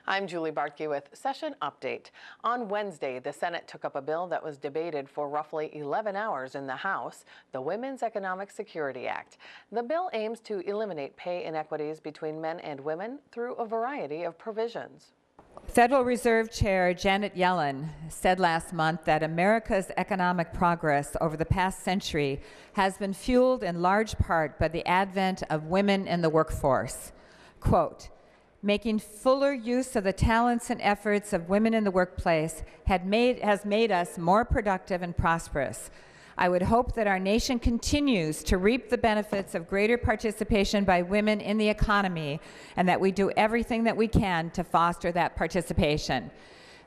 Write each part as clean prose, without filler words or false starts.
I'm Julie Bartke with Session Update. On Wednesday, the Senate took up a bill that was debated for roughly 11 hours in the House, the Women's Economic Security Act. The bill aims to eliminate pay inequities between men and women through a variety of provisions. Federal Reserve Chair Janet Yellen said last month that America's economic progress over the past century has been fueled in large part by the advent of women in the workforce. Quote, making fuller use of the talents and efforts of women in the workplace has made us more productive and prosperous. I would hope that our nation continues to reap the benefits of greater participation by women in the economy and that we do everything that we can to foster that participation.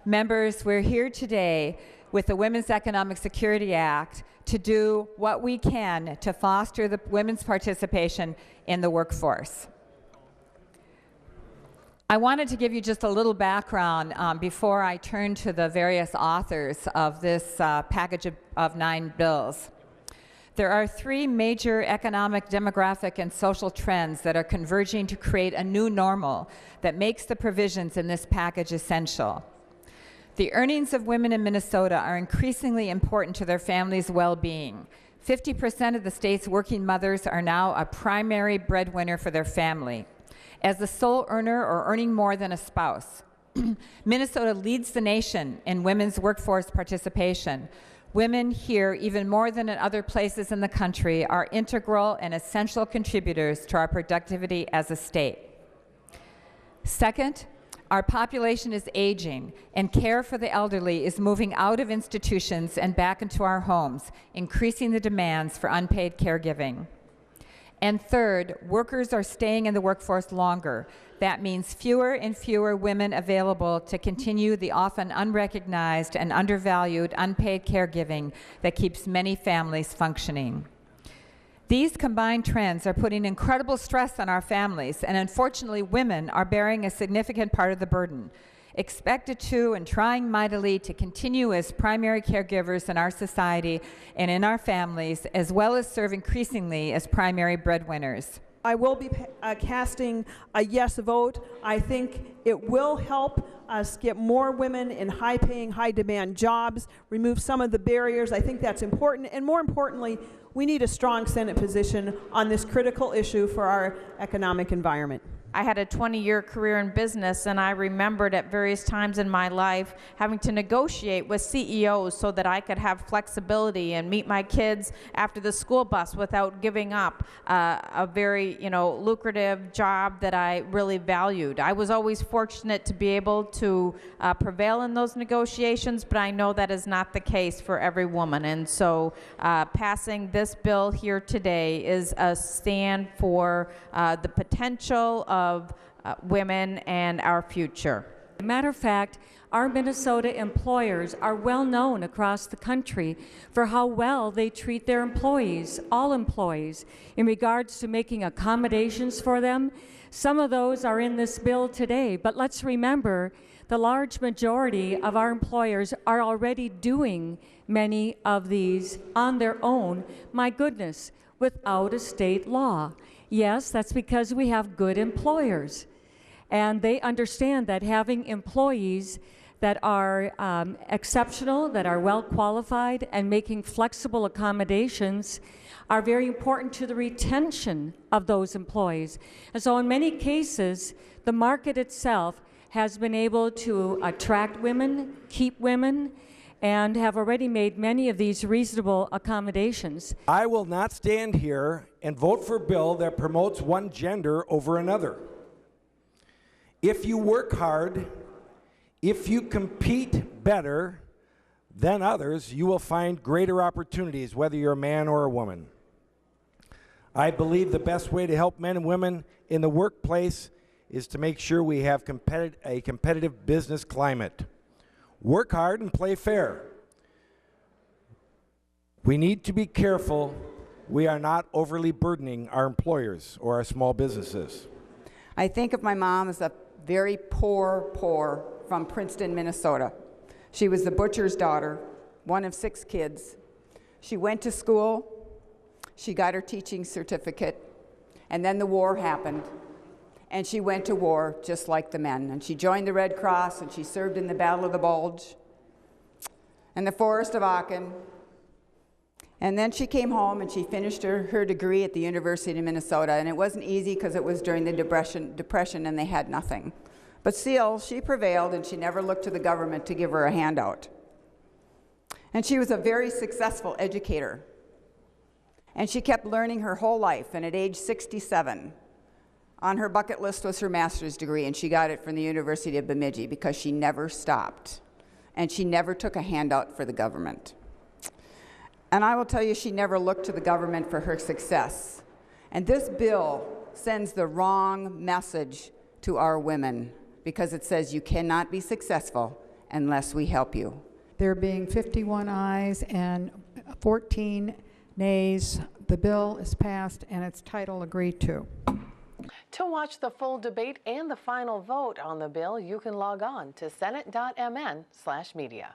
Members, we're here today with the Women's Economic Security Act to do what we can to foster the women's participation in the workforce. I wanted to give you just a little background before I turn to the various authors of this package of 9 bills. There are 3 major economic, demographic, and social trends that are converging to create a new normal that makes the provisions in this package essential. The earnings of women in Minnesota are increasingly important to their families' well-being. 50% of the state's working mothers are now a primary breadwinner for their family. As the sole earner or earning more than a spouse, Minnesota leads the nation in women's workforce participation. Women here, even more than in other places in the country, are integral and essential contributors to our productivity as a state. Second, our population is aging, and care for the elderly is moving out of institutions and back into our homes, increasing the demands for unpaid caregiving. And third, workers are staying in the workforce longer. That means fewer and fewer women available to continue the often unrecognized and undervalued unpaid caregiving that keeps many families functioning. These combined trends are putting incredible stress on our families, and unfortunately, women are bearing a significant part of the burden, expected to and trying mightily to continue as primary caregivers in our society and in our families, as well as serve increasingly as primary breadwinners. I will be casting a yes vote. I think it will help us get more women in high-paying, high-demand jobs, remove some of the barriers. I think that's important, and more importantly, we need a strong Senate position on this critical issue for our economic environment. I had a 20-year career in business, and I remembered at various times in my life having to negotiate with CEOs so that I could have flexibility and meet my kids after the school bus without giving up a very, lucrative job that I really valued. I was always fortunate to be able to prevail in those negotiations, but I know that is not the case for every woman. And so passing this bill here today is a stand for the potential of women and our future. As a matter of fact, our Minnesota employers are well known across the country for how well they treat their employees, all employees, in regards to making accommodations for them. Some of those are in this bill today, but let's remember the large majority of our employers are already doing many of these on their own, my goodness, without a state law. Yes, that's because we have good employers, and they understand that having employees that are exceptional, that are well qualified, and making flexible accommodations are very important to the retention of those employees. And so in many cases, the market itself has been able to attract women, keep women, and have already made many of these reasonable accommodations. I will not stand here and vote for a bill that promotes one gender over another. If you work hard, if you compete better than others, you will find greater opportunities, whether you're a man or a woman. I believe the best way to help men and women in the workplace is to make sure we have a competitive business climate. Work hard and play fair. We need to be careful we are not overly burdening our employers or our small businesses. I think of my mom as a very poor from Princeton, Minnesota. She was the butcher's daughter, one of 6 kids. She went to school, she got her teaching certificate, and then the war happened. and she went to war just like the men. And she joined the Red Cross, and she served in the Battle of the Bulge and the Forest of Aachen. And then she came home and she finished her degree at the University of Minnesota. And it wasn't easy because it was during the Depression and they had nothing. But still, she prevailed, and she never looked to the government to give her a handout. And she was a very successful educator. And she kept learning her whole life. And at age 67, on her bucket list was her master's degree, and she got it from the University of Bemidji because she never stopped. And she never took a handout for the government. And I will tell you, she never looked to the government for her success. And this bill sends the wrong message to our women, because it says you cannot be successful unless we help you. There being 51 ayes and 14 nays, the bill is passed and its title agreed to. To watch the full debate and the final vote on the bill, you can log on to senate.mn/media.